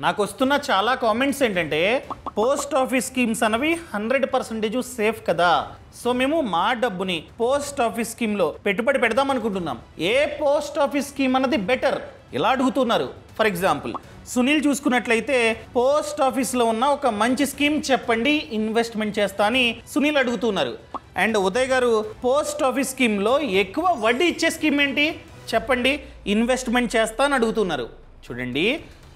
నాకు వస్తున్న చాలా కామెంట్స్ ఏంటంటే పోస్ట్ ఆఫీస్ స్కీమ్స్ అనేవి 100% సేఫ్ కదా, సో మేము మా డబ్బుని పోస్ట్ ఆఫీస్ స్కీమ్లో పెట్టుబడి పెడదాం అనుకుంటున్నాం, ఏ పోస్ట్ ఆఫీస్ స్కీమ్ అన్నది బెటర్ ఇలా అడుగుతున్నారు. ఫర్ ఎగ్జాంపుల్ సునీల్ చూసుకున్నట్లయితే పోస్ట్ ఆఫీస్లో ఉన్న ఒక మంచి స్కీమ్ చెప్పండి ఇన్వెస్ట్మెంట్ చేస్తా అని సునీల్ అడుగుతున్నారు. అండ్ ఉదయ్ గారు పోస్ట్ ఆఫీస్ స్కీమ్లో ఎక్కువ వడ్డీ ఇచ్చే స్కీమ్ ఏంటి చెప్పండి ఇన్వెస్ట్మెంట్ చేస్తా అని అడుగుతున్నారు. చూడండి,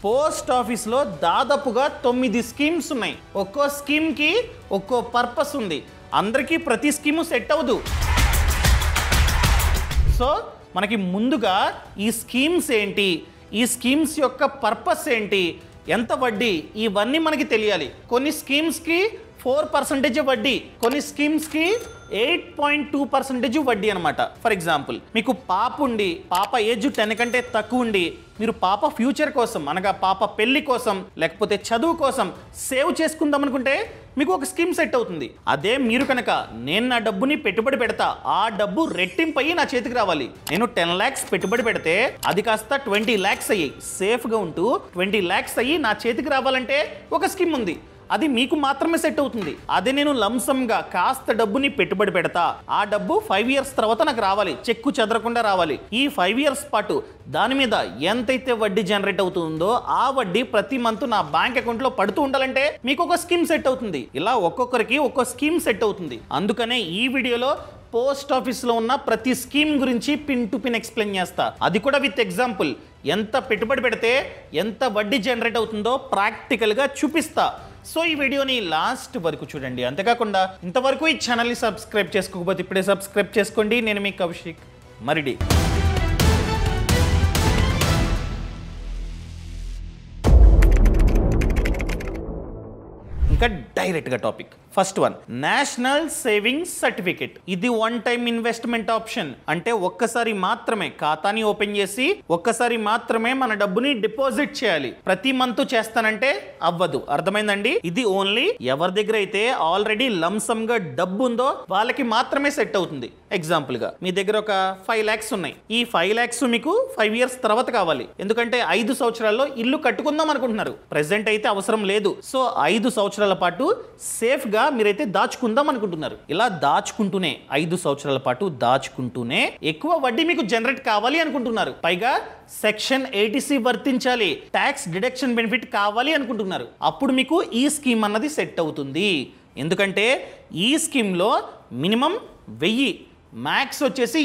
పోస్ట్ ఆఫీస్లో దాదాపుగా 9 స్కీమ్స్ ఉన్నాయి. ఒక్కో స్కీమ్కి ఒక్కో పర్పస్ ఉంది, అందరికీ ప్రతి స్కీము సెట్ అవ్వదు. సో మనకి ముందుగా ఈ స్కీమ్స్ ఏంటి, ఈ స్కీమ్స్ యొక్క పర్పస్ ఏంటి, ఎంత వడ్డీ, ఇవన్నీ మనకి తెలియాలి. కొన్ని స్కీమ్స్కి 4% వడ్డీ, కొన్ని స్కీమ్స్కి 8.2% వడ్డీ అనమాట. ఫర్ ఎగ్జాంపుల్ మీకు పాప ఉండి, పాప ఏజ్ 10 కంటే తక్కువ ఉండి, మీరు పాప ఫ్యూచర్ కోసం అనగా పాప పెళ్లి కోసం లేకపోతే చదువు కోసం సేవ్ చేసుకుందాం అనుకుంటే మీకు ఒక స్కీమ్ సెట్ అవుతుంది. అదే మీరు కనుక నేను నా డబ్బుని పెట్టుబడి పెడతా, ఆ డబ్బు రెట్టింపు అయ్యి నా చేతికి రావాలి, నేను 10 lakhs పెట్టుబడి పెడితే అది కాస్త 20 lakhs అయ్యి సేఫ్గా ఉంటూ 20 lakhs అయ్యి నా చేతికి రావాలంటే ఒక స్కీమ్ ఉంది, అది మీకు మాత్రమే సెట్ అవుతుంది. అదే నేను లంసంగా కాస్త డబ్బుని పెట్టుబడి పెడతా, ఆ డబ్బు 5 years తర్వాత నాకు రావాలి, చెక్కు చెదరకుండా రావాలి. ఈ 5 years పాటు దాని మీద ఎంతైతే వడ్డీ జనరేట్ అవుతుందో ఆ వడ్డీ ప్రతి మంత్ నా బ్యాంక్ అకౌంట్లో పడుతూ ఉండాలంటే మీకు ఒక స్కీమ్ సెట్ అవుతుంది. ఇలా ఒక్కొక్కరికి ఒక్కో స్కీమ్ సెట్ అవుతుంది. అందుకనే ఈ వీడియోలో పోస్ట్ ఆఫీస్లో ఉన్న ప్రతి స్కీమ్ గురించి పిన్ టు పిన్ ఎక్స్ప్లెయిన్ చేస్తా, అది కూడా విత్ ఎగ్జాంపుల్. ఎంత పెట్టుబడి పెడితే ఎంత వడ్డీ జనరేట్ అవుతుందో ప్రాక్టికల్గా చూపిస్తా. సో ఈ వీడియోని లాస్ట్ వరకు చూడండి. అంతేకాకుండా ఇంతవరకు ఈ ఛానల్ని సబ్స్క్రైబ్ చేసుకోకపోతే ఇప్పుడే సబ్స్క్రైబ్ చేసుకోండి. నేను మీ కౌశిక్ మరిడి. ఇంకా డైరెక్ట్గా topic. First one, national savings certificate. ఇది 1 time ఇన్వెస్ట్మెంట్ ఆప్షన్, అంటే ఒక్కసారి మాత్రమే ఖాతాని ఓపెన్ చేసి ఒక్కసారి మాత్రమే మన డబ్బుని డిపాజిట్ చేయాలి. ప్రతి మంత్ చేస్తానంటే అవ్వదు, అర్థమైందండి? ఇది ఓన్లీ ఎవరి దగ్గర అయితే ఆల్రెడీ లంసమ్ గా డబ్బు ఉందో వాళ్ళకి మాత్రమే సెట్ అవుతుంది. ఎగ్జాంపుల్ గా మీ దగ్గర ఒక 5 lakhs ఉన్నాయి, ఈ 5 lakhs మీకు 5 years తర్వాత కావాలి, ఎందుకంటే 5 సంవత్సరాల్లో ఇల్లు కట్టుకుందాం అనుకుంటున్నారు. ప్రెసెంట్ అయితే అవసరం లేదు, సో 5 సంవత్సరాల పాటు సేఫ్ గా మీరైతే దాచుకుందాం అనుకుంటున్నారు. ఇలా దాచుకుంటూనే 5 సంవత్సరాల పాటు దాచుకుంటూనే ఎక్కువ వడ్డీ మీకు జనరేట్ కావాలి అనుకుంటున్నారు. పైగా సెక్షన్ 80C వర్తించాలి, ట్యాక్స్ డిడక్షన్ బెనిఫిట్ కావాలి అనుకుంటున్నారు. అప్పుడు మీకు ఈ స్కీమ్ అన్నది సెట్ అవుతుంది. ఎందుకంటే ఈ స్కీమ్లో మినిమం 1000, మ్యాక్స్ వచ్చేసి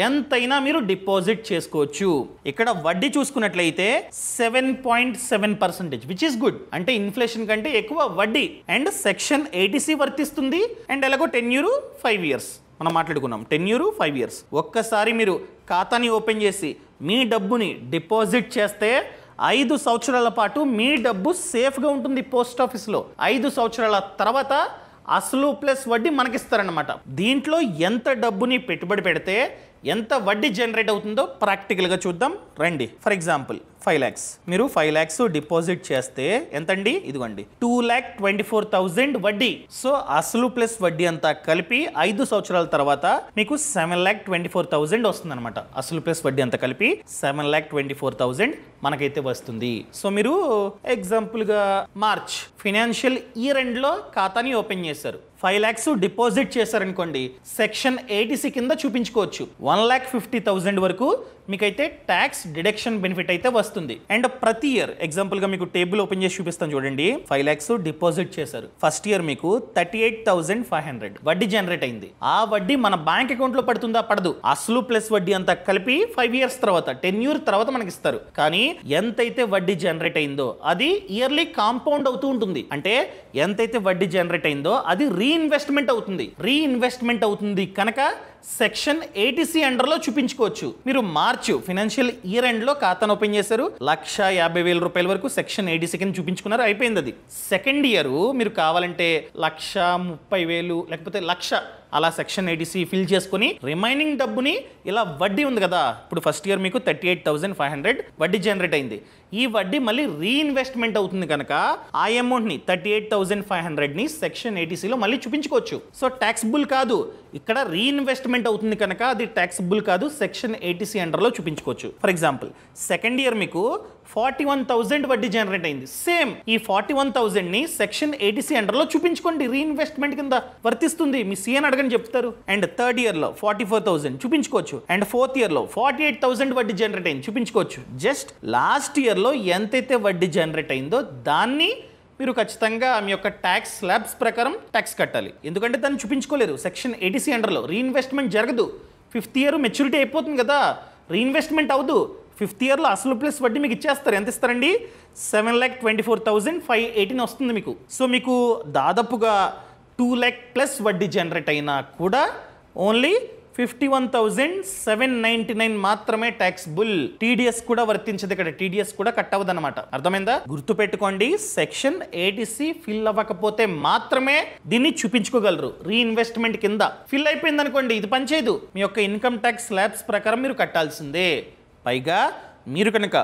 ఎంతైనా మీరు డిపాజిట్ చేసుకోవచ్చు. ఇక్కడ వడ్డీ చూసుకున్నట్లయితే 7.7%, విచ్ ఇస్ గుడ్. అంటే ఇన్ఫ్లేషన్ కంటే ఎక్కువ వడ్డీ. అండ్ సెక్షన్ 80C వర్తిస్తుంది. అండ్ ఎలాగో టెన్యూర్ 5 years మనం మాట్లాడుకున్నాం, టెన్యూర్ 5 years. ఒక్కసారి మీరు ఖాతాని ఓపెన్ చేసి మీ డబ్బుని డిపాజిట్ చేస్తే 5 సంవత్సరాల పాటు మీ డబ్బు సేఫ్గా ఉంటుంది పోస్ట్ ఆఫీస్లో. 5 సంవత్సరాల తర్వాత అసలు ప్లస్ వడ్డీ మనకిస్తారన్నమాట. దీంట్లో ఎంత డబ్బుని పెట్టుబడి పెడితే ఎంత వడ్డీ జనరేట్ అవుతుందో ప్రాక్టికల్గా చూద్దాం రండి. ఫర్ ఎగ్జాంపుల్ 5 lakhs, మీరు 5 lakhs డిపాజిట్ చేస్తే ఎంతండి? ఇదిగోండి 2,24,000 వడ్డీ. సో అసలు ప్లస్ వడ్డీ అంతా కలిపి 5 సంవత్సరాల తర్వాత మీకు 7,24,000 వస్తుంది అనమాట. అసలు ప్లస్ వడ్డీ అంతా కలిపి 7,24,000 మనకైతే వస్తుంది. సో మీరు ఎగ్జాంపుల్గా మార్చ్ ఫైనాన్షియల్ ఇయర్ ఎండ్లో ఖాతాని ఓపెన్ చేశారు, 5 lakhs డిపాజిట్ చేశారనుకోండి, సెక్షన్ 80C కింద చూపించుకోవచ్చు. 1,50,000 వరకు మీకైతే ట్యాక్స్ డిడక్షన్ బెనిఫిట్ అయితే వస్తుంది. అండ్ ప్రతి ఇయర్ ఎగ్జాంపుల్గా మీకు టేబుల్ ఓపెన్ చేసి చూపిస్తాను చూడండి. 5 lakhs డిపాజిట్ చేశారు, ఫస్ట్ ఇయర్ మీకు 38,500 వడ్డీ జనరేట్ అయింది. ఆ వడ్డీ మన బ్యాంక్ అకౌంట్లో పడుతుందా? పడదు. అసలు ప్లస్ వడ్డీ అంతా కలిపి 5 years తర్వాత, టెన్యూర్ తర్వాత మనకి ఇస్తారు. కానీ ఎంతైతే వడ్డీ జనరేట్ అయిందో అది ఇయర్లీ కాంపౌండ్ అవుతూ ఉంటుంది. అంటే ఎంతైతే వడ్డీ జనరేట్ అయిందో అది రీఇన్వెస్ట్మెంట్ అవుతుంది కనుక సెక్షన్ 80C అండర్లో చూపించుకోవచ్చు. మీరు మార్చ్ ఫైనాన్షియల్ ఇయర్ ఎండ్లో ఖాతాను ఓపెన్ చేశారు, 1,50,000 రూపాయల వరకు సెక్షన్ 80C కింద చూపించుకున్నారు, అయిపోయింది అది. సెకండ్ ఇయర్ మీరు కావాలంటే 1,30,000 లేకపోతే 1,00,000 అలా సెక్షన్ 80C ఫిల్ చేసుకుని రిమైనింగ్ డబ్బుని ఇలా వడ్డీ ఉంది కదా, ఇప్పుడు ఫస్ట్ ఇయర్ మీకు 38,500 వడ్డీ జనరేట్ అయింది. ఈ వడ్డీ మళ్ళీ రీఇన్వెస్ట్మెంట్ అవుతుంది కనుక ఆ అమౌంట్ని 38,500ని సెక్షన్ 80Cలో మళ్ళీ చూపించుకోవచ్చు. సో ట్యాక్సిబుల్ కాదు, ఇక్కడ రీఇన్వెస్ట్మెంట్ అవుతుంది కనుక అది ట్యాక్సిబుల్ కాదు, సెక్షన్ 80C అండర్లో చూపించుకోవచ్చు. ఫర్ ఎగ్జాంపుల్ సెకండ్ ఇయర్ మీకు 41,000 వడ్డీ జనరేట్ అయింది. సేమ్ ఈ 41,000ని సెక్షన్ 80C అండర్లో చూపించుకోండి, రీఇన్వెస్ట్మెంట్ కింద వర్తిస్తుంది. మీ సీఎన్ అడగని చెప్తారు. అండ్ థర్డ్ ఇయర్లో 44,000 చూపించుకోవచ్చు. అండ్ ఫోర్త్ ఇయర్లో 48,000 వడ్డీ జనరేట్ అయింది చూపించుకోవచ్చు. జస్ట్ లాస్ట్ ఇయర్లో ఎంతైతే వడ్డీ జనరేట్ అయిందో దాన్ని మీరు ఖచ్చితంగా మీ యొక్క ట్యాక్స్ స్లాబ్స్ ప్రకారం ట్యాక్స్ కట్టాలి. ఎందుకంటే దాన్ని చూపించుకోలేరు సెక్షన్ 80C అండర్లో. రీఇన్వెస్ట్మెంట్ జరగదు. ఫిఫ్త్ ఇయర్ మెచ్యూరిటీ అయిపోతుంది కదా, రీఇన్వెస్ట్మెంట్ అవ్వదు. ఫిఫ్త్ ఇయర్లో అసలు ప్లస్ వడ్డీ మీకు ఇచ్చేస్తారు. ఎంత ఇస్తారండి? 7,24,518 వస్తుంది మీకు. సో మీకు దాదాపుగా 2 lakh ప్లస్ వడ్డీ జనరేట్ అయినా కూడా ఓన్లీ 51,799 మాత్రమే ట్యాక్సిబుల్. టీడీఎస్ కూడా వర్తించదు ఇక్కడ, టీడీఎస్ కూడా కట్ అవ్వదు అనమాట. అర్థమైందా? గుర్తుపెట్టుకోండి, సెక్షన్ 80C ఫిల్ అవ్వకపోతే మాత్రమే దీన్ని చూపించుకోగలరు రీఇన్వెస్ట్మెంట్ కింద. ఫిల్ అయిపోయింది అనుకోండి, ఇది పనిచేయదు. మీ యొక్క ఇన్కమ్ ట్యాక్స్ స్లాబ్స్ ప్రకారం మీరు కట్టాల్సిందే. పైగా మీరు కనుక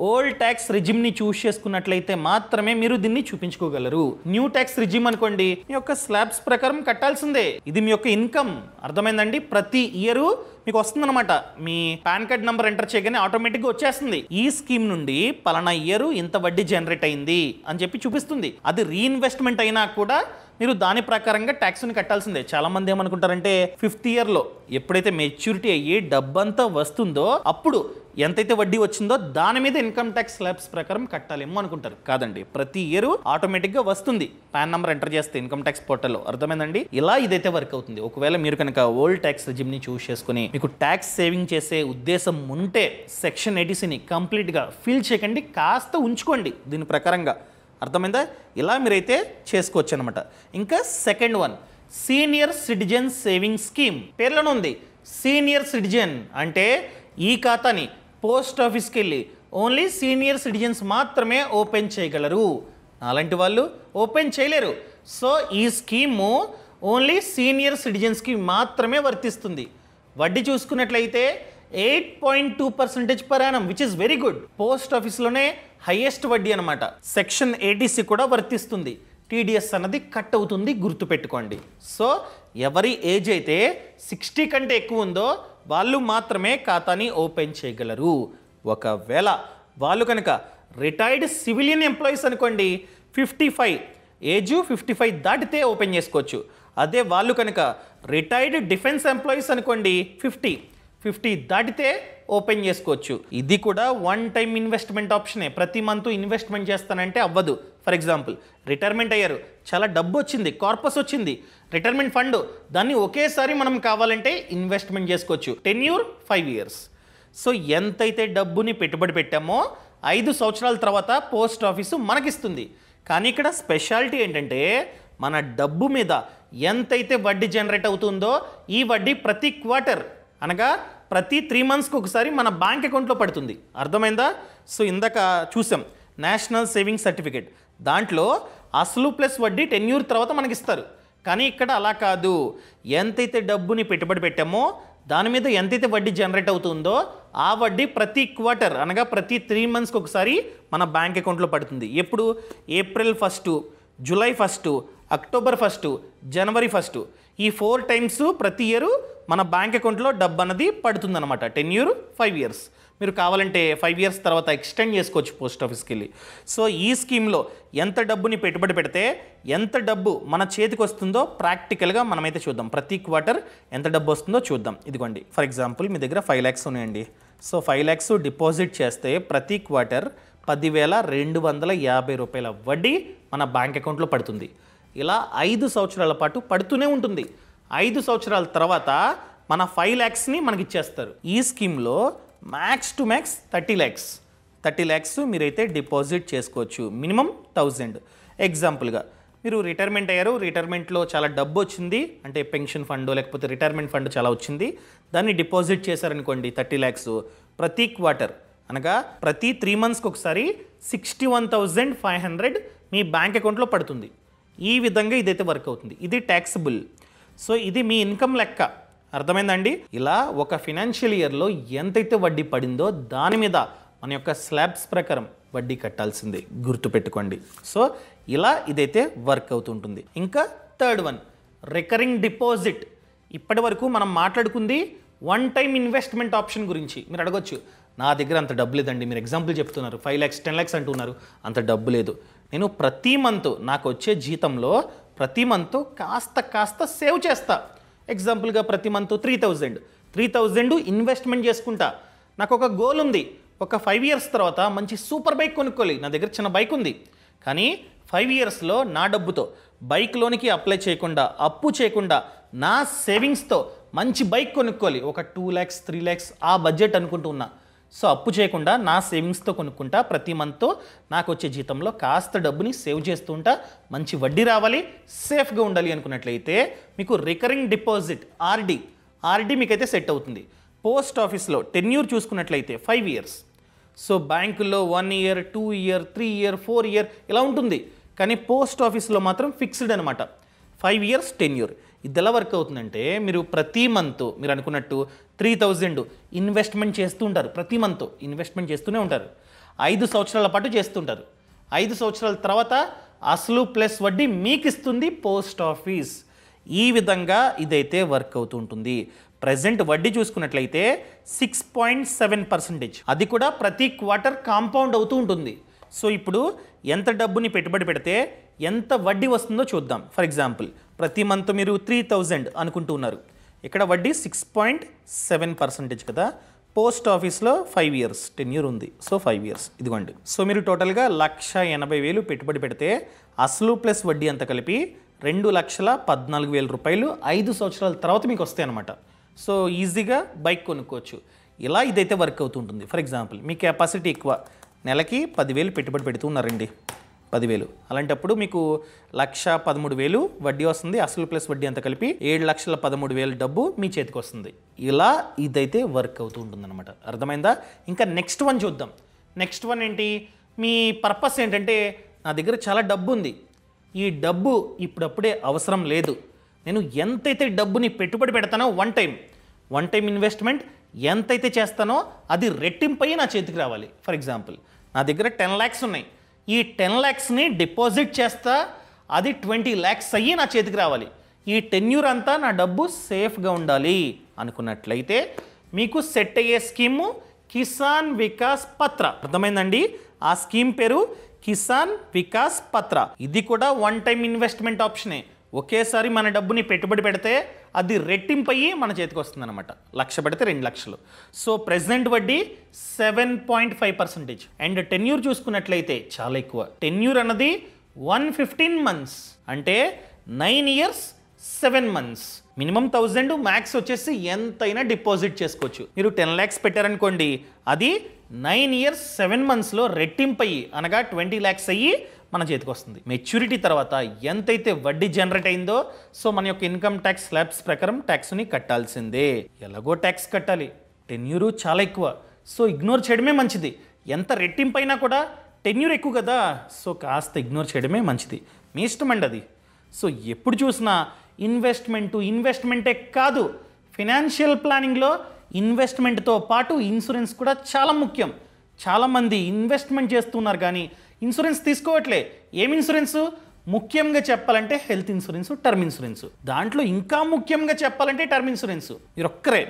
ఓల్డ్ ట్యాక్స్ రిజిమ్ని చూస్ చేసుకున్నట్లయితే మాత్రమే మీరు దీన్ని చూపించుకోగలరు. న్యూ ట్యాక్స్ రిజిమ్ అనుకోండి, మీ యొక్క స్లాబ్స్ ప్రకారం కట్టాల్సిందే. ఇది మీ యొక్క ఇన్కమ్. అర్థమైందండి? ప్రతి ఇయర్ మీకు వస్తుందన్నమాట. మీ పాన్ కార్డ్ నెంబర్ ఎంటర్ చేయగానే ఆటోమేటిక్గా వచ్చేస్తుంది. ఈ స్కీమ్ నుండి పలానా ఇయర్ ఇంత వడ్డీ జనరేట్ అయింది అని చెప్పి చూపిస్తుంది. అది రీఇన్వెస్ట్మెంట్ అయినా కూడా మీరు దాని ప్రకారంగా ట్యాక్స్ని కట్టాల్సిందే. చాలా మంది ఏమనుకుంటారంటే ఫిఫ్త్ ఇయర్లో ఎప్పుడైతే మెచ్యూరిటీ అయ్యి డబ్బంతా వస్తుందో అప్పుడు ఎంతైతే వడ్డీ వచ్చిందో దాని మీద ఇన్కమ్ ట్యాక్స్ స్లాబ్స్ ప్రకారం కట్టాలేమో అనుకుంటారు. కాదండి, ప్రతి ఇయర్ ఆటోమేటిక్గా వస్తుంది పాన్ నెంబర్ ఎంటర్ చేస్తే ఇన్కమ్ ట్యాక్స్ పోర్టల్లో. అర్థమైందండి? ఇలా ఇదైతే వర్క్ అవుతుంది. ఒకవేళ మీరు కనుక ఓల్డ్ ట్యాక్స్ రిజిమ్ని చూస్ చేసుకుని మీకు ట్యాక్స్ సేవింగ్ చేసే ఉద్దేశం ఉంటే సెక్షన్ 80Cని కంప్లీట్గా ఫిల్ చేయకండి, కాస్త ఉంచుకోండి దీని ప్రకారంగా. అర్థమైందా? ఇలా మీరైతే చేసుకోవచ్చు అనమాట. ఇంకా second one, senior citizen saving scheme. పేర్లోనే ఉంది సీనియర్ సిటిజన్ అంటే ఈ ఖాతాని పోస్ట్ ఆఫీస్కి వెళ్ళి ఓన్లీ సీనియర్ సిటిజన్స్ మాత్రమే ఓపెన్ చేయగలరు. అలాంటి వాళ్ళు ఓపెన్ చేయలేరు. సో ఈ స్కీము ఓన్లీ సీనియర్ సిటిజన్స్కి మాత్రమే వర్తిస్తుంది. వడ్డీ చూసుకున్నట్లయితే 8.2% per annum, which is very good. Post ఆఫీస్లోనే హైయెస్ట్ వడ్డీ అనమాట. సెక్షన్ 80C కూడా వర్తిస్తుంది. టీడీఎస్ అన్నది కట్ అవుతుంది, గుర్తుపెట్టుకోండి. సో ఎవరి ఏజ్ అయితే 60 కంటే ఎక్కువ ఉందో వాళ్ళు మాత్రమే ఖాతాని ఓపెన్ చేయగలరు. ఒకవేళ వాళ్ళు కనుక రిటైర్డ్ సివిలియన్ ఎంప్లాయీస్ అనుకోండి, 55 ఏజ్ 55 దాటితే ఓపెన్ చేసుకోవచ్చు. అదే వాళ్ళు కనుక రిటైర్డ్ డిఫెన్స్ ఎంప్లాయీస్ అనుకోండి, 50 దాటితే ఓపెన్ చేసుకోవచ్చు. ఇది కూడా వన్ టైం ఇన్వెస్ట్మెంట్ ఆప్షనే. ప్రతి మంత్ ఇన్వెస్ట్మెంట్ చేస్తానంటే అవ్వదు. ఫర్ ఎగ్జాంపుల్ రిటైర్మెంట్ అయ్యారు, చాలా డబ్బు వచ్చింది, కార్పస్ వచ్చింది, రిటైర్మెంట్ ఫండ్, దాన్ని ఒకేసారి మనం కావాలంటే ఇన్వెస్ట్మెంట్ చేసుకోవచ్చు. Tenure 5 years. సో ఎంతైతే డబ్బుని పెట్టుబడి పెట్టామో 5 సంవత్సరాల తర్వాత పోస్ట్ ఆఫీసు మనకిస్తుంది. కానీ ఇక్కడ స్పెషాలిటీ ఏంటంటే మన డబ్బు మీద ఎంతైతే వడ్డీ జనరేట్ అవుతుందో ఈ వడ్డీ ప్రతి క్వార్టర్ అనగా ప్రతి 3 monthsకి ఒకసారి మన బ్యాంక్ అకౌంట్లో పడుతుంది. అర్థమైందా? సో ఇందాక చూసాం నేషనల్ సేవింగ్ సర్టిఫికేట్, దాంట్లో అసలు ప్లస్ వడ్డీ టెన్యూర్ తర్వాత మనకి ఇస్తారు. కానీ ఇక్కడ అలా కాదు. ఎంతైతే డబ్బుని పెట్టుబడి పెట్టామో దాని మీద ఎంతైతే వడ్డీ జనరేట్ అవుతుందో ఆ వడ్డీ ప్రతి క్వార్టర్ అనగా ప్రతి 3 monthsకి ఒకసారి మన బ్యాంక్ అకౌంట్లో పడుతుంది. ఎప్పుడు? April 1, July 1, October 1, January 1, ఈ 4 times ప్రతి ఇయర్ మన బ్యాంక్ అకౌంట్లో డబ్బు అన్నది పడుతుందన్నమాట. Tenure 5 years. మీరు కావాలంటే 5 years తర్వాత ఎక్స్టెండ్ చేసుకోవచ్చు పోస్ట్ ఆఫీస్కి వెళ్ళి. సో ఈ స్కీమ్లో ఎంత డబ్బుని పెట్టుబడి పెడితే ఎంత డబ్బు మన చేతికి వస్తుందో ప్రాక్టికల్గా మనమైతే చూద్దాం. ప్రతి క్వార్టర్ ఎంత డబ్బు వస్తుందో చూద్దాం. ఇదిగోండి, ఫర్ ఎగ్జాంపుల్ మీ దగ్గర 5 lakhs ఉన్నాయండి. సో 5 lakhs డిపాజిట్ చేస్తే ప్రతి క్వార్టర్ 10,250 రూపాయల వడ్డీ మన బ్యాంక్ అకౌంట్లో పడుతుంది. ఇలా 5 సంవత్సరాల పాటు పడుతూనే ఉంటుంది. 5 సంవత్సరాల తర్వాత మన 5 lakhsని మనకి ఇచ్చేస్తారు. ఈ స్కీమ్లో మ్యాక్స్ టు మ్యాక్స్ 30 lakhs మీరైతే డిపాజిట్ చేసుకోవచ్చు. మినిమం 1000. ఎగ్జాంపుల్గా మీరు రిటైర్మెంట్ అయ్యారు, రిటైర్మెంట్లో చాలా డబ్బు వచ్చింది, అంటే పెన్షన్ ఫండ్ లేకపోతే రిటైర్మెంట్ ఫండ్ చాలా వచ్చింది, దాన్ని డిపాజిట్ చేశారనుకోండి 30 lakhs. ప్రతి క్వార్టర్ అనగా ప్రతి 3 monthsకి ఒకసారి 61,500 మీ బ్యాంక్ అకౌంట్లో పడుతుంది. ఈ విధంగా ఇదైతే వర్క్ అవుతుంది. ఇది ట్యాక్సిబుల్. సో ఇది మీ ఇన్కమ్ లెక్క, అర్థమైందండి? ఇలా ఒక ఫినాన్షియల్ ఇయర్లో ఎంతైతే వడ్డీ పడిందో దాని మీద మన యొక్క స్లాబ్స్ ప్రకారం వడ్డీ కట్టాల్సిందే, గుర్తుపెట్టుకోండి. సో ఇలా ఇదైతే వర్క్ అవుతుంటుంది. ఇంకా థర్డ్ వన్, రికరింగ్ డిపాజిట్. ఇప్పటి వరకు మనం మాట్లాడుకుంది వన్ టైం ఇన్వెస్ట్మెంట్ ఆప్షన్ గురించి. మీరు అడగొచ్చు, నా దగ్గర అంత డబ్బు లేదండి, మీరు ఎగ్జాంపుల్ చెప్తున్నారు 5 lakhs 10 lakhs అంటున్నారు, అంత డబ్బు లేదు. నేను ప్రతి మంత్ నాకు వచ్చే జీతంలో ప్రతి మంత్ కాస్త సేవ్ చేస్తా. ఎగ్జాంపుల్గా ప్రతి మంత్ 3,000 ఇన్వెస్ట్మెంట్ చేసుకుంటా. నాకు ఒక గోల్ ఉంది, ఒక 5 years తర్వాత మంచి సూపర్ బైక్ కొనుక్కోవాలి. నా దగ్గర చిన్న బైక్ ఉంది, కానీ 5 yearsలో నా డబ్బుతో బైక్ లోనికి అప్లై చేయకుండా, అప్పు చేయకుండా, నా సేవింగ్స్తో మంచి బైక్ కొనుక్కోవాలి. ఒక 2 lakhs 3 lakhs ఆ బడ్జెట్ అనుకుంటూ ఉన్నా. సో అప్పు చేయకుండా నా సేవింగ్స్తో కొనుక్కుంటా. ప్రతి మంత్ నాకు వచ్చే జీతంలో కాస్త డబ్బుని సేవ్ చేస్తూ ఉంటా. మంచి వడ్డీ రావాలి, సేఫ్గా ఉండాలి అనుకున్నట్లయితే మీకు రికరింగ్ డిపాజిట్ ఆర్డి మీకైతే సెట్ అవుతుంది. పోస్ట్ ఆఫీస్లో టెన్యూర్ చూసుకున్నట్లయితే 5 years. సో బ్యాంకుల్లో 1 year 2 year 3 year 4 year ఇలా ఉంటుంది. కానీ పోస్ట్ ఆఫీస్లో మాత్రం ఫిక్స్డ్ అనమాట, 5 years టెన్యూర్. ఇది ఎలా వర్క్ అవుతుందంటే, మీరు ప్రతి మంత్ మీరు అనుకున్నట్టు 3,000 ఇన్వెస్ట్మెంట్ చేస్తూ ఉంటారు. ప్రతి మంత్ ఇన్వెస్ట్మెంట్ చేస్తూనే ఉంటారు. 5 సంవత్సరాల పాటు చేస్తుంటారు. 5 సంవత్సరాల తర్వాత అసలు ప్లస్ వడ్డీ మీకు ఇస్తుంది పోస్ట్ ఆఫీస్. ఈ విధంగా ఇదైతే వర్క్ అవుతూ ఉంటుంది. ప్రజెంట్ వడ్డీ చూసుకున్నట్లయితే 6.7%. అది కూడా ప్రతి క్వార్టర్ కాంపౌండ్ అవుతూ ఉంటుంది. సో ఇప్పుడు ఎంత డబ్బుని పెట్టుబడి పెడితే ఎంత వడ్డీ వస్తుందో చూద్దాం. ఫర్ ఎగ్జాంపుల్ ప్రతి మంత్ మీరు 3,000 అనుకుంటూ ఉన్నారు, ఇక్కడ వడ్డీ 6.7% కదా. పోస్ట్ ఆఫీస్లో 5 years టెన్యూర్ ఉంది, సో 5 years ఇదిగోండి. సో మీరు టోటల్గా 1,80,000 పెట్టుబడి పెడితే అసలు ప్లస్ వడ్డీ అంతా కలిపి 2,14,000 రూపాయలు 5 సంవత్సరాల తర్వాత మీకు వస్తాయి అన్నమాట. సో ఈజీగా బైక్ కొనుక్కోవచ్చు. ఇలా ఇదైతే వర్క్ అవుతుంటుంది. ఫర్ ఎగ్జాంపుల్ మీ కెపాసిటీ ఎక్కువ, నెలకి 10,000 పెట్టుబడి పెడుతున్నారండి, 10,000. అలాంటప్పుడు మీకు 1,13,000 వడ్డీ వస్తుంది. అసలు ప్లస్ వడ్డీ అంతా కలిపి 7,13,000 డబ్బు మీ చేతికి వస్తుంది. ఇలా ఇదైతే వర్క్ అవుతూ ఉంటుందన్నమాట. అర్థమైందా? ఇంకా నెక్స్ట్ వన్ చూద్దాం. నెక్స్ట్ వన్ ఏంటి, మీ పర్పస్ ఏంటంటే, నా దగ్గర చాలా డబ్బు ఉంది, ఈ డబ్బు ఇప్పుడప్పుడే అవసరం లేదు, నేను ఎంతైతే డబ్బుని పెట్టుబడి పెడతానో వన్ టైం ఇన్వెస్ట్మెంట్ ఎంతైతే చేస్తానో అది రెట్టింపై నా చేతికి రావాలి. ఫర్ ఎగ్జాంపుల్ నా దగ్గర 10 lakhs ఉన్నాయి, ఈ 10 lakhsని డిపాజిట్ చేస్తా, అది 20 lakhs అయ్యి నా చేతికి రావాలి. ఈ టెన్యూర్ అంతా నా డబ్బు సేఫ్గా ఉండాలి అనుకున్నట్లయితే మీకు సెట్ అయ్యే స్కీము కిసాన్ వికాస్ పత్ర. అర్థమైందండి? ఆ స్కీమ్ పేరు కిసాన్ వికాస్ పత్ర. ఇది కూడా వన్ టైం ఇన్వెస్ట్మెంట్ ఆప్షనే. ఒకేసారి మన డబ్బుని పెట్టుబడి పెడితే అది రెట్టింపయ్యి మన చేతికి వస్తుంది అనమాట. 1,00,000 పెడితే 2,00,000. సో ప్రెజెంట్ వడ్డీ 7.5%. అండ్ టెన్యూర్ చూసుకున్నట్లయితే చాలా ఎక్కువ. టెన్యూర్ అన్నది 115 months, అంటే 9 years 7 months. మినిమం 1,000, మ్యాక్స్ వచ్చేసి ఎంతైనా డిపాజిట్ చేసుకోవచ్చు. మీరు 10 lakhs పెట్టారనుకోండి, అది 9 years 7 monthsలో రెట్టింపయ్యి, అనగా 20 lakhs అయ్యి మన చేతికి వస్తుంది. మెచ్యూరిటీ తర్వాత ఎంతైతే వడ్డీ జనరేట్ అయిందో, సో మన యొక్క ఇన్కమ్ ట్యాక్స్ స్లాబ్స్ ప్రకారం ట్యాక్స్ని కట్టాల్సిందే. ఎలాగో ట్యాక్స్ కట్టాలి, టెన్యూరు చాలా ఎక్కువ, సో ఇగ్నోర్ చేయడమే మంచిది. ఎంత రెట్టింపైనా కూడా టెన్యూర్ ఎక్కువ కదా, సో కాస్త ఇగ్నోర్ చేయడమే మంచిది. మీ ఇష్టం అండి అది. సో ఎప్పుడు చూసినా ఇన్వెస్ట్మెంటే కాదు, ఫినాన్షియల్ ప్లానింగ్లో ఇన్వెస్ట్మెంట్తో పాటు ఇన్సూరెన్స్ కూడా చాలా ముఖ్యం. చాలామంది ఇన్వెస్ట్మెంట్ చేస్తున్నారు కానీ ఇన్సూరెన్స్ తీసుకోవట్లే. ఏం ఇన్సూరెన్సు? ముఖ్యంగా చెప్పాలంటే హెల్త్ ఇన్సూరెన్స్, టర్మ్ ఇన్సూరెన్స్. దాంట్లో ఇంకా ముఖ్యంగా చెప్పాలంటే టర్మ్ ఇన్సూరెన్స్.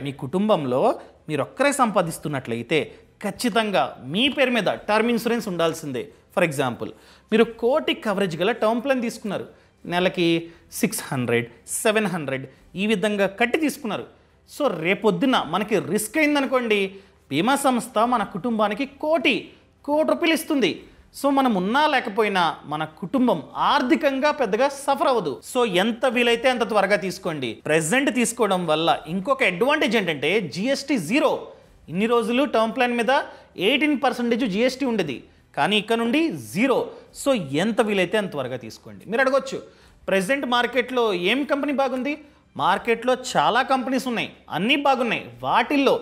మీ కుటుంబంలో మీరొక్కరే సంపాదిస్తున్నట్లయితే ఖచ్చితంగా మీ పేరు మీద టర్మ్ ఇన్సూరెన్స్ ఉండాల్సిందే. ఫర్ ఎగ్జాంపుల్ మీరు 1 కోటి కవరేజ్ గల టర్మ్ ప్లాన్ తీసుకున్నారు, నెలకి 600, 700 ఈ విధంగా కట్టి తీసుకున్నారు. సో రేపొద్దున మనకి రిస్క్ అయిందనుకోండి, బీమా సంస్థ మన కుటుంబానికి 1 కోటి రూపాయలు ఇస్తుంది. సో మనం ఉన్నా లేకపోయినా మన కుటుంబం ఆర్థికంగా పెద్దగా సఫర్ అవ్వదు. సో ఎంత వీలైతే అంత త్వరగా తీసుకోండి. ప్రెజెంట్ తీసుకోవడం వల్ల ఇంకొక అడ్వాంటేజ్ ఏంటంటే జిఎస్టీ 0. ఇన్ని రోజులు టర్మ్ ప్లాన్ మీద 18% జిఎస్టీ ఉండేది, కానీ ఇక్కడ నుండి 0. సో ఎంత వీలైతే అంత త్వరగా తీసుకోండి. మీరు అడగొచ్చు, ప్రెజెంట్ మార్కెట్లో ఏం కంపెనీ బాగుంది? మార్కెట్లో చాలా కంపెనీస్ ఉన్నాయి, అన్నీ బాగున్నాయి. వాటిల్లో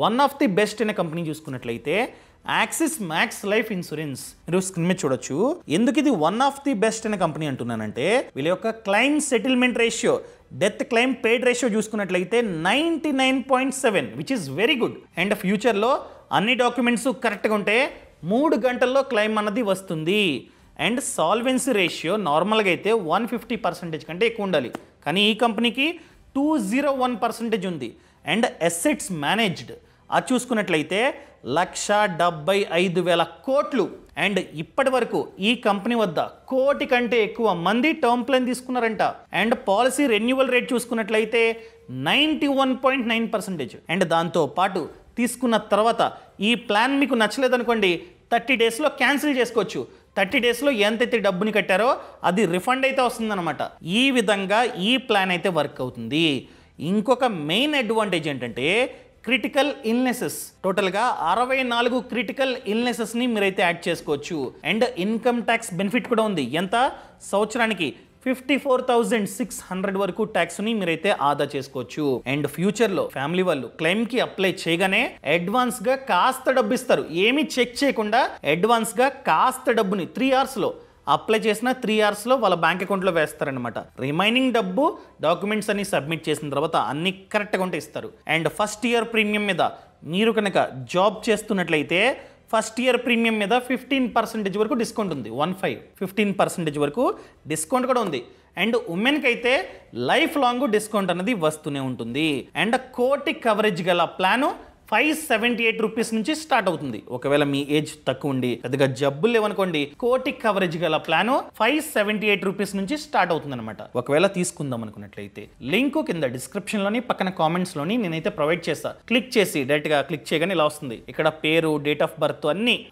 వన్ ఆఫ్ ది బెస్ట్ అనే కంపెనీ చూసుకున్నట్లయితే యాక్సిస్ మ్యాక్స్ లైఫ్ ఇన్సూరెన్స్. మీరు స్క్రీన్ మీద చూడొచ్చు. ఎందుకు ఇది వన్ ఆఫ్ ది బెస్ట్ అనే కంపెనీ అంటున్నానంటే, వీళ్ళ యొక్క claim settlement ratio death claim paid ratio చూసుకున్నట్లయితే 99.7 which is very good. And ఫ్యూచర్లో అన్ని డాక్యుమెంట్స్ కరెక్ట్గా ఉంటే 3 గంటల్లో క్లెయిమ్ అన్నది వస్తుంది. అండ్ సాల్వెన్సీ రేషియో నార్మల్గా అయితే 150% కంటే ఎక్కువ ఉండాలి, కానీ ఈ కంపెనీకి 201% ఉంది. అండ్ అసెట్స్ మేనేజ్డ్ అది చూసుకున్నట్లయితే 1,75,000 కోట్లు. అండ్ ఇప్పటి వరకు ఈ కంపెనీ వద్ద 1 కోటి కంటే ఎక్కువ మంది టర్మ్ ప్లాన్ తీసుకున్నారంట. అండ్ పాలసీ రెన్యువల్ రేట్ చూసుకున్నట్లయితే 91.9%. అండ్ దాంతో పాటు తీసుకున్న తర్వాత ఈ ప్లాన్ మీకు నచ్చలేదనుకోండి 30 డేస్లో క్యాన్సిల్ చేసుకోవచ్చు. 30 డేస్లో ఎంతైతే డబ్బుని కట్టారో అది రిఫండ్ అయితే వస్తుందన్నమాట. ఈ విధంగా ఈ ప్లాన్ అయితే వర్క్ అవుతుంది. ఇంకొక మెయిన్ అడ్వాంటేజ్ ఏంటంటే క్రిటికల్ ఇల్నెసెస్. టోటల్గా 64 క్రిటికల్ ఇల్నెసెస్ని మీరైతే యాడ్ చేసుకోవచ్చు. అండ్ ఇన్కమ్ ట్యాక్స్ బెనిఫిట్ కూడా ఉంది. ఎంత? సంవత్సరానికి 54,600 వరకు ట్యాక్స్ని మీరైతే ఆదా చేసుకోవచ్చు. అండ్ ఫ్యూచర్లో ఫ్యామిలీ వాళ్ళు క్లెయిమ్కి అప్లై చేయగానే అడ్వాన్స్గా కాస్త డబ్బు ఇస్తారు. ఏమీ చెక్ చేయకుండా అడ్వాన్స్గా కాస్త డబ్బుని 3 అవర్స్లో అప్లై చేసిన 3 అవర్స్లో వాళ్ళ బ్యాంక్ అకౌంట్లో వేస్తారనమాట. రిమైనింగ్ డబ్బు డాక్యుమెంట్స్ అన్ని సబ్మిట్ చేసిన తర్వాత అన్ని కరెక్ట్గా ఉంటే ఇస్తారు. అండ్ ఫస్ట్ ఇయర్ ప్రీమియం మీద మీరు కనుక జాబ్ చేస్తున్నట్లయితే ఫస్ట్ ఇయర్ ప్రీమియం మీద 15% వరకు డిస్కౌంట్ ఉంది. 15% వరకు డిస్కౌంట్ కూడా ఉంది. అండ్ ఉమెన్కి అయితే లైఫ్ లాంగ్ డిస్కౌంట్ అనేది వస్తూనే ఉంటుంది. అండ్ 1 కోటి కవరేజ్ గల ప్లాను 578 రూపీస్ నుంచి స్టార్ట్ అవుతుంది. ఒకవేళ మీ ఏజ్ తక్కువ ఉండి పెద్దగా జబ్బులు లేవనుకోండి 1 కోటి కవరేజ్ గల ప్లాను 578 రూపీస్ నుంచి స్టార్ట్ అవుతుంది అనమాట. ఒకవేళ తీసుకుందాం అనుకున్నట్లయితే లింక్ కింద డిస్క్రిప్షన్ లోని పక్కన కామెంట్స్ లోని నేనైతే ప్రొవైడ్ చేస్తా. క్లిక్ చేసి డైరెక్ట్ గా క్లిక్ చేయగానే ఇలా వస్తుంది. ఇక్కడ పేరు, డేట్ ఆఫ్ బర్త్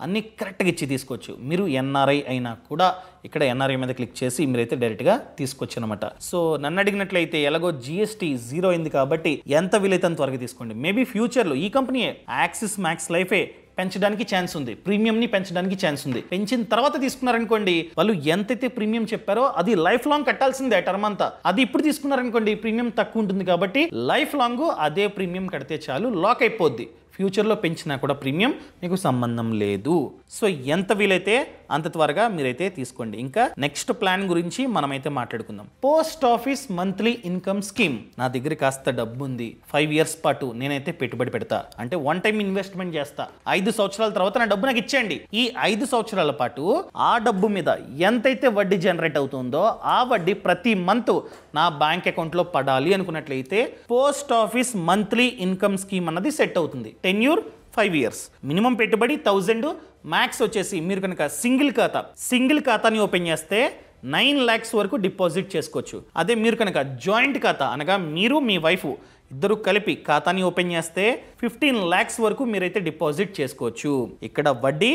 అన్ని కరెక్ట్ గా ఇచ్చి తీసుకోవచ్చు. మీరు ఎన్ఆర్ఐ అయినా కూడా ఇక్కడ ఎన్ఆర్ఐ మీద క్లిక్ చేసి మీరైతే డైరెక్ట్ గా తీసుకోవచ్చు అనమాట. సో నన్ను అడిగినట్లయితే ఎలాగో జిఎస్టీ 0 అయింది కాబట్టి ఎంత వీలైతే అంత త్వరగా తీసుకోండి. మేబీ ఫ్యూచర్లో ఈ కంపెనీ యాక్సిస్ మ్యాక్స్ లైఫే పెంచడానికి ఛాన్స్ ఉంది, ప్రీమియంని పెంచడానికి ఛాన్స్ ఉంది. పెంచిన తర్వాత తీసుకున్నారనుకోండి వాళ్ళు ఎంతైతే ప్రీమియం చెప్పారో అది లైఫ్ లాంగ్ కట్టాల్సిందే టర్మ్ అంతా. అది ఇప్పుడు తీసుకున్నారనుకోండి ప్రీమియం తక్కువ ఉంటుంది కాబట్టి లైఫ్ లాంగ్ అదే ప్రీమియం కడితే చాలు, లాక్ అయిపోద్ది. ఫ్యూచర్లో పెంచినా కూడా ప్రీమియం మీకు సంబంధం లేదు. సో ఎంత వీలైతే అంత త్వరగా మీరైతే తీసుకోండి. ఇంకా నెక్స్ట్ ప్లాన్ గురించి మనమైతే మాట్లాడుకుందాం. Post office monthly income scheme. నా దగ్గర కాస్త డబ్బు ఉంది, 5 ఇయర్స్ పాటు నేనైతే పెట్టుబడి పెడతా, అంటే 1 టైం ఇన్వెస్ట్మెంట్ చేస్తా. 5 సంవత్సరాల తర్వాత నా డబ్బు నాకు ఇచ్చేయండి. ఈ 5 సంవత్సరాల పాటు ఆ డబ్బు మీద ఎంతైతే వడ్డీ జనరేట్ అవుతుందో ఆ వడ్డీ ప్రతి మంత్ నా బ్యాంక్ అకౌంట్లో పడాలి అనుకున్నట్లయితే post office monthly income scheme అన్నది సెట్ అవుతుంది. టెన్యూర్ 5 ఇయర్స్, మినిమం పెట్టుబడి 1000, మ్యాక్స్ వచ్చేసి మీరు కనుక సింగిల్ ఖాతాని ఓపెన్ చేస్తే 9 lakhs వరకు డిపాజిట్ చేసుకోవచ్చు. అదే మీరు కనుక జాయింట్ ఖాతా అనగా మీరు మీ వైఫ్ ఇద్దరు కలిపి ఖాతాని ఓపెన్ చేస్తే 15 lakhs వరకు మీరైతే డిపాజిట్ చేసుకోవచ్చు. ఇక్కడ వడ్డీ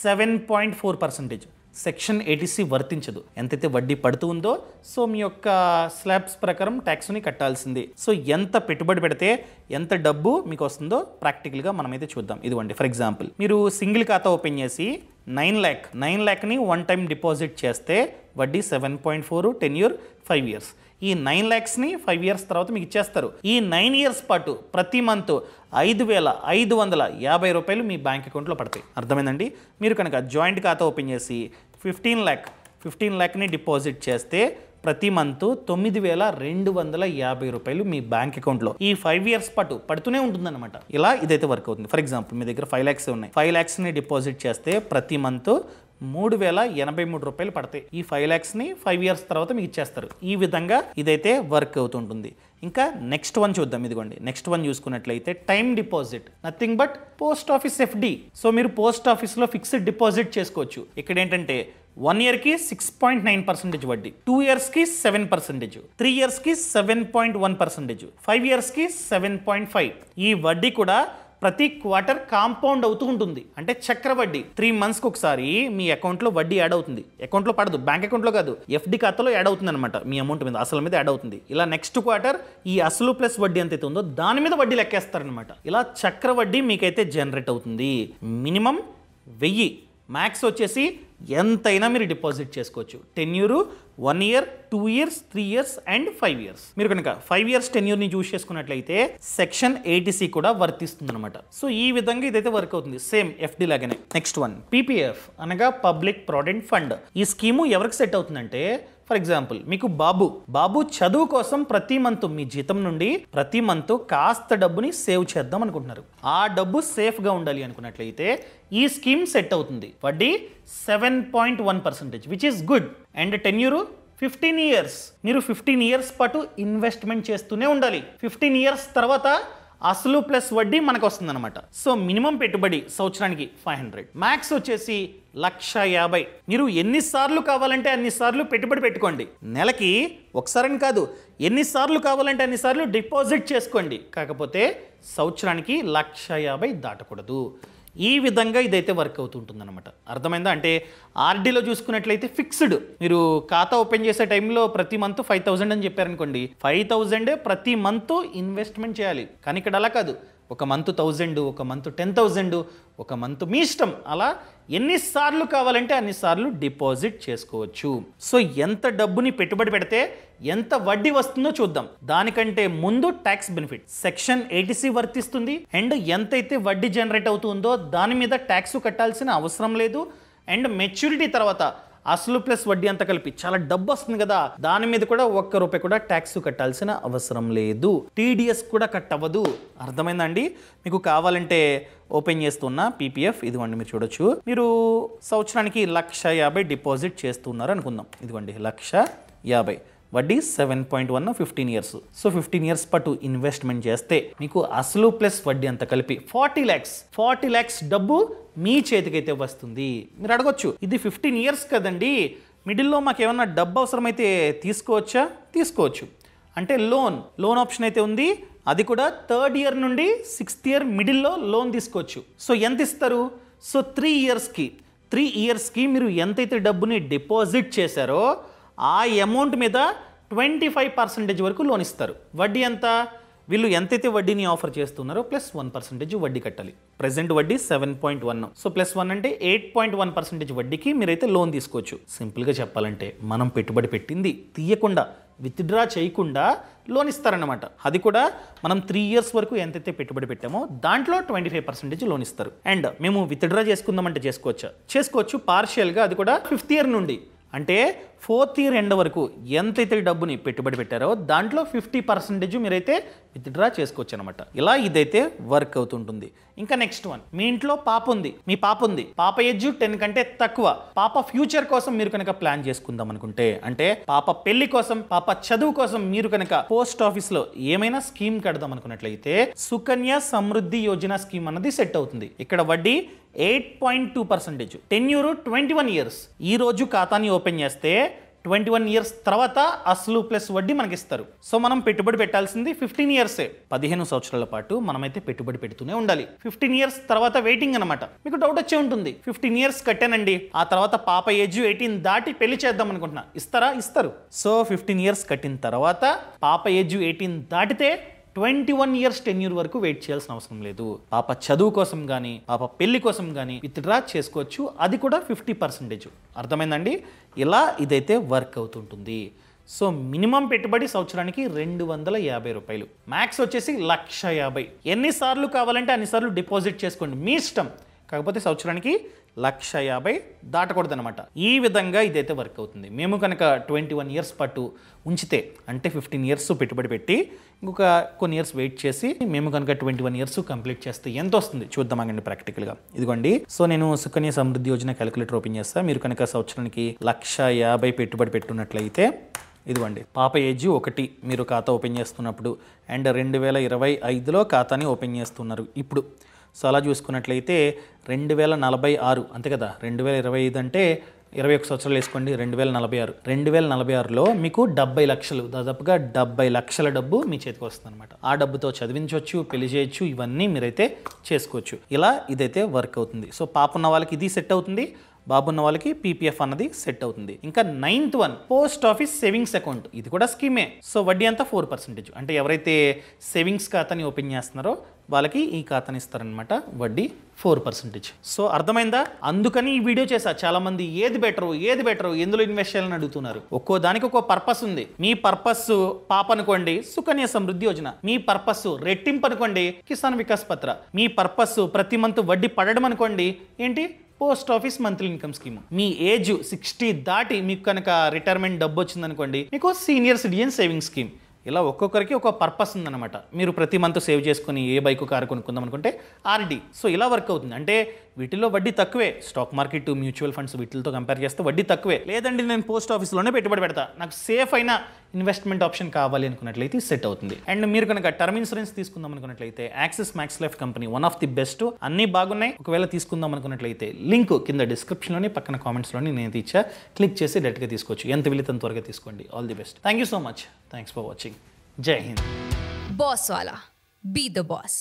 7.4%. సెక్షన్ 80C వర్తించదు. ఎంతైతే వడ్డీ పడుతూ ఉందో సో మీ యొక్క స్లాబ్స్ ప్రకారం ట్యాక్స్ని కట్టాల్సిందే. సో ఎంత పెట్టుబడి పెడితే ఎంత డబ్బు మీకు వస్తుందో ప్రాక్టికల్గా మనమైతే చూద్దాం. ఇదిగోండి ఫర్ ఎగ్జాంపుల్ మీరు సింగిల్ ఖాతా ఓపెన్ చేసి 9 lakhని 1 టైం డిపాజిట్ చేస్తే వడ్డీ 7.4, టెన్యూర్ 5 ఇయర్స్. ఈ 9 lakhsని 5 ఇయర్స్ తర్వాత మీకు ఇచ్చేస్తారు. ఈ 9 ఇయర్స్ పాటు ప్రతి మంత్ 5,550 రూపాయలు మీ బ్యాంక్ అకౌంట్లో పడతాయి. అర్థమైందండి? మీరు కనుక జాయింట్ ఖాతా ఓపెన్ చేసి 15 lakhని డిపాజిట్ చేస్తే ప్రతి మంత్ 9,250 రూపాయలు మీ బ్యాంక్ అకౌంట్లో ఈ 5 ఇయర్స్ పాటు పడుతూనే ఉంటుందన్నమాట. ఇలా ఇదైతే వర్క్ అవుతుంది. ఫర్ ఎగ్జాంపుల్ మీ దగ్గర 5 lakhs ఉన్నాయి, 5 lakhsని డిపాజిట్ చేస్తే ప్రతి మంత్ 3,083 రూపాయలు పడతాయి. ఈ 5 lakhsని 5 ఇయర్స్ తర్వాత మీకు ఇచ్చేస్తారు. ఈ విధంగా ఇదైతే వర్క్ అవుతుంటుంది. ఇంకా నెక్స్ట్ వన్ చూద్దాం. ఇదిగోండి నెక్స్ట్ వన్ చూసుకున్నట్లయితే time deposit, nothing but post office FD. So మీరు పోస్ట్ ఆఫీస్లో ఫిక్స్డ్ డిపాజిట్ చేసుకోవచ్చు. ఇక్కడ ఏంటంటే 1 ఇయర్కి 6.9% వడ్డీ, 2 ఇయర్స్కి 7%, 3 ఇయర్స్కి 7.1%, 5 ఇయర్స్కి 7.5. ఈ వడ్డీ కూడా ప్రతి క్వార్టర్ కాంపౌండ్ అవుతూ ఉంటుంది. అంటే చక్ర వడ్డీ 3 monthsకి ఒకసారి మీ అకౌంట్లో వడ్డీ యాడ్ అవుతుంది. అకౌంట్లో పడదు, బ్యాంక్ అకౌంట్లో కాదు, ఎఫ్డి ఖాతాలో యాడ్ అవుతుంది అనమాట. మీ అమౌంట్ మీద అసలు మీద యాడ్ అవుతుంది. ఇలా నెక్స్ట్ క్వార్టర్ ఈ అసలు ప్లస్ వడ్డీ ఎంత ఉందో దాని మీద వడ్డీ లెక్కేస్తారనమాట. ఇలా చక్ర వడ్డీ మీకైతే జనరేట్ అవుతుంది. మినిమం 1000, మ్యాక్స్ వచ్చేసి ఎంతైనా మీరు డిపాజిట్ చేసుకోవచ్చు. Tenure 1 year, 2 years, 3 years and 5 years. మీరు కనుక 5 years టెన్యూర్ని చూస్ చేసుకున్నట్లయితే సెక్షన్ 80C కూడా వర్తిస్తుంది అనమాట. సో ఈ విధంగా ఇదైతే వర్క్ అవుతుంది, సేమ్ ఎఫ్డి లాగానే. నెక్స్ట్ వన్ పీపీఎఫ్ అనగా పబ్లిక్ ప్రావిడెంట్ ఫండ్. ఈ స్కీము ఎవరికి సెట్ అవుతుందంటే, ఫర్ ఎగ్జాంపుల్ మీకు బాబు చదువు కోసం ప్రతి మంత్ మీ జీతం నుండి ప్రతి మంత్ కాస్త డబ్బుని సేవ్ చేద్దాం అనుకుంటున్నారు. ఆ డబ్బు సేఫ్గా ఉండాలి అనుకున్నట్లయితే ఈ స్కీమ్ సెట్ అవుతుంది. వడ్డీ 7.1%, which is good. And tenure 15 years. మీరు 15 years పాటు ఇన్వెస్ట్మెంట్ చేస్తూనే ఉండాలి. 15 years తర్వాత అసలు ప్లస్ వడ్డీ మనకు వస్తుంది అనమాట. సో మినిమం పెట్టుబడి సంవత్సరానికి 500, మ్యాక్స్ వచ్చేసి 1,50,000. మీరు ఎన్నిసార్లు కావాలంటే అన్నిసార్లు పెట్టుబడి పెట్టుకోండి. నెలకి ఒకసారని కాదు, ఎన్నిసార్లు కావాలంటే అన్నిసార్లు డిపాజిట్ చేసుకోండి. కాకపోతే సంవత్సరానికి 1,50,000 దాటకూడదు. ఈ విధంగా ఇదైతే వర్క్ అవుతుంటుంది అనమాట. అర్థమైందా? అంటే ఆర్డీలో చూసుకున్నట్లయితే ఫిక్స్డ్, మీరు ఖాతా ఓపెన్ చేసే టైంలో ప్రతి మంత్ 5,000 అని చెప్పారనుకోండి, 5,000 ప్రతి మంత్ ఇన్వెస్ట్మెంట్ చేయాలి. కానీ ఇక్కడ అలా కాదు, ఒక మంత్ 1,000, ఒక మంత్ 10,000, ఒక మంత్ మీ ఇష్టం. అలా ఎన్నిసార్లు కావాలంటే అన్నిసార్లు డిపాజిట్ చేసుకోవచ్చు. సో ఎంత డబ్బుని పెట్టుబడి పెడితే ఎంత వడ్డీ వస్తుందో చూద్దాం. దానికంటే ముందు ట్యాక్స్ బెనిఫిట్ సెక్షన్ 80C వర్తిస్తుంది. అండ్ ఎంతైతే వడ్డీ జనరేట్ అవుతుందో దాని మీద ట్యాక్స్ కట్టాల్సిన అవసరం లేదు. అండ్ మెచ్యూరిటీ తర్వాత అసలు ప్లస్ వడ్డీ అంతా కలిపి చాలా డబ్బు వస్తుంది కదా, దాని మీద కూడా ₹1 కూడా ట్యాక్స్ కట్టాల్సిన అవసరం లేదు. టీడీఎస్ కూడా కట్ అవ్వదు. అర్థమైందండి? మీకు కావాలంటే ఓపెన్ చేస్తున్న పీపీఎఫ్ ఇదిగోండి, మీరు చూడొచ్చు. మీరు సంవత్సరానికి 1,50,000 డిపాజిట్ చేస్తున్నారు అనుకుందాం. ఇదిగోండి 1,50,000, వడ్డీ 7.1, 15 years. సో 15 years పాటు ఇన్వెస్ట్మెంట్ చేస్తే మీకు అసలు ప్లస్ వడ్డీ అంతా కలిపి 40 lakhs డబ్బు మీ చేతికైతే వస్తుంది. మీరు అడగొచ్చు, ఇది 15 years కదండి, మిడిల్లో మాకు ఏమన్నా డబ్బు అవసరమైతే తీసుకోవచ్చా? తీసుకోవచ్చు. అంటే లోన్ ఆప్షన్ అయితే ఉంది. అది కూడా 3rd year నుండి 6th year మిడిల్లో లోన్ తీసుకోవచ్చు. సో ఎంత ఇస్తారు? సో 3 yearsకి మీరు ఎంతైతే డబ్బుని డిపాజిట్ చేశారో ఆ అమౌంట్ మీద 25% వరకు లోన్ ఇస్తారు. వడ్డీ ఎంత? వీళ్ళు ఎంతైతే వడ్డీని ఆఫర్ చేస్తున్నారో ప్లస్ 1% వడ్డీ కట్టాలి. ప్రెసెంట్ వడ్డీ 7.1, సో ప్లస్ 1 అంటే 8.1% వడ్డీకి మీరైతే లోన్ తీసుకోవచ్చు. సింపుల్గా చెప్పాలంటే మనం పెట్టుబడి పెట్టింది తీయకుండా, విత్డ్రా చేయకుండా లోన్ ఇస్తారన్నమాట. అది కూడా మనం 3 years వరకు ఎంతైతే పెట్టుబడి పెట్టామో దాంట్లో 25% లోన్ ఇస్తారు. అండ్ మేము విత్డ్రా చేసుకుందామంటే చేసుకోవచ్చు పార్షియల్గా, అది కూడా 5th year నుండి. అంటే 4th year ఎండ్ వరకు ఎంతైతే డబ్బుని పెట్టుబడి పెట్టారో దాంట్లో 50% మీరైతే విత్డ్రా చేసుకోవచ్చు అనమాట. ఇలా ఇదైతే వర్క్ అవుతుంటుంది. ఇంకా నెక్స్ట్ వన్, మీ ఇంట్లో మీ పాప ఉంది, పాప ఏజ్ 10 కంటే తక్కువ. పాప ఫ్యూచర్ కోసం మీరు కనుక ప్లాన్ చేసుకుందాం అనుకుంటే, అంటే పాప పెళ్లి కోసం, పాప చదువు కోసం మీరు కనుక పోస్ట్ ఆఫీస్ లో ఏమైనా స్కీమ్ కడదాం అనుకున్నట్లయితే సుకన్య సమృద్ధి యోజన స్కీమ్ అన్నది సెట్ అవుతుంది. ఇక్కడ వడ్డీ 8.2%, టెన్యూర్ 21 years. ఈ రోజు ఖాతాని ఓపెన్ చేస్తే 21 years తర్వాత అసలు ప్లస్ వడ్డీ మనకి ఇస్తారు. సో మనం పెట్టుబడి పెట్టాల్సింది 15 years. 15 సంవత్సరాల పాటు మనమైతే పెట్టుబడి పెడుతూనే ఉండాలి. 15 years తర్వాత వెయిటింగ్ అనమాట. మీకు డౌట్ వచ్చే ఉంటుంది, 15 years కట్టానండి, ఆ తర్వాత పాప ఏజ్ 18 దాటి పెళ్లి చేద్దాం అనుకుంటున్నా, ఇస్తారా? ఇస్తారు. సో 15 years కట్టిన తర్వాత పాప ఏజ్ 18 దాటితే 21 years టెన్యూర్ వరకు వెయిట్ చేయాల్సిన అవసరం లేదు. పాప చదువు కోసం కానీ, పాప పెళ్లి కోసం కానీ విత్డ్రా చేసుకోవచ్చు. అది కూడా 50%. అర్థమైందండి? ఇలా ఇదైతే వర్క్ అవుతుంటుంది. సో మినిమం పెట్టుబడి సంవత్సరానికి ₹250, మ్యాక్స్ వచ్చేసి 1,50,000. ఎన్నిసార్లు కావాలంటే అన్నిసార్లు డిపాజిట్ చేసుకోండి, మీ ఇష్టం. కాకపోతే సంవత్సరానికి 1,50,000 దాటకూడదు అనమాట. ఈ విధంగా ఇదైతే వర్క్ అవుతుంది. మేము కనుక 21 years పాటు ఉంచితే, అంటే 15 years పెట్టుబడి పెట్టి ఇంకొక కొన్ని ఇయర్స్ వెయిట్ చేసి మేము కనుక 21 years కంప్లీట్ చేస్తే ఎంత వస్తుంది చూద్దామండి ప్రాక్టికల్గా. ఇదిగోండి, సో నేను సుకన్య సమృద్ధి యోజన క్యాలిక్యులేటర్ ఓపెన్ చేస్తాను. మీరు కనుక సంవత్సరానికి 1,50,000 పెట్టుబడి పెట్టున్నట్లయితే, ఇదిగోండి పాప ఏజ్ 1 మీరు ఖాతా ఓపెన్ చేస్తున్నప్పుడు, అండ్ 2025లో ఖాతాని ఓపెన్ చేస్తున్నారు ఇప్పుడు. సో అలా చూసుకున్నట్లయితే 2046, అంతే కదా, 2025 అంటే 21 సంవత్సరాలు వేసుకోండి, 2046. 2046లో మీకు 70 లక్షలు, దాదాపుగా 70 లక్షల డబ్బు మీ చేతికి వస్తుంది అనమాట. ఆ డబ్బుతో చదివించవచ్చు, పెళ్లి చేయొచ్చు, ఇవన్నీ మీరైతే చేసుకోవచ్చు. ఇలా ఇదైతే వర్క్ అవుతుంది. సో పాప ఉన్న వాళ్ళకి ఇది సెట్ అవుతుంది. బాబు ఉన్న వాళ్ళకి పీపీఎఫ్ అన్నది సెట్ అవుతుంది. ఇంకా 9th one post office savings account. ఇది కూడా స్కీమే. సో వడ్డీ అంతా 4%. అంటే ఎవరైతే సేవింగ్స్ ఖాతాని ఓపెన్ చేస్తున్నారో వాళ్ళకి ఈ ఖాతాని ఇస్తారనమాట, వడ్డీ 4%. సో అర్థమైందా? అందుకని ఈ వీడియో చేశా. చాలా మంది ఏది బెటరు ఎందులో ఇన్వెస్ట్ చేయాలని అడుగుతున్నారు. ఒక్కో దానికి ఒక్కో పర్పస్ ఉంది. మీ పర్పస్ పాప అనుకోండి సుకన్య సమృద్ధి యోజన, మీ పర్పస్ రెట్టింపు అనుకోండి కిసాన్ వికాస్ పత్ర, మీ పర్పస్ ప్రతి మంత్ వడ్డీ పడడం అనుకోండి ఏంటి post office monthly income scheme. మీ ఏజ్ 60 దాటి మీకు కనుక రిటైర్మెంట్ డబ్బు వచ్చిందనుకోండి మీకు సీనియర్ సిటిజన్ సేవింగ్ స్కీమ్. ఇలా ఒక్కొక్కరికి ఒక పర్పస్ ఉందన్నమాట. మీరు ప్రతి మంత్ సేవ్ చేసుకుని ఏ బైక్ కారు కొనుక్కుందాం అనుకుంటే ఆర్డీ. సో ఇలా వర్క్ అవుతుంది. అంటే వీటిలో వడ్డీ తక్కువే. స్టాక్ మార్కెట్, మ్యూచువల్ ఫండ్స్ వీటితో కంపేర్ చేస్తే వడ్డీ తక్కువే. లేదండి నేను పోస్ట్ ఆఫీస్లోనే పెట్టుబడి పెడతా, నాకు సేఫ్ అయిన ఇన్వెస్ట్మెంట్ ఆప్షన్ కావాలి అనుకున్నట్లయితే సెట్ అవుతుంది. అండ్ మీరు కనుక టర్మ్ ఇన్సూరెన్స్ తీసుకుందాం అనుకున్నట్లయితే axis max life company one of the best. అన్నీ బాగున్నాయి. ఒకవేళ తీసుకుందాం అనుకున్నట్లయితే లింక్ కింద డిస్క్రిప్షన్లోని పక్కన కామెంట్స్లోని నేను ఇచ్చా, క్లిక్ చేసి డైరెక్ట్గా తీసుకోవచ్చు. ఎంత వీలైతే త్వరగా తీసుకోండి. All the best. Thank you so much. Thanks for watching. జై Hind. Boss Wala. Be the boss.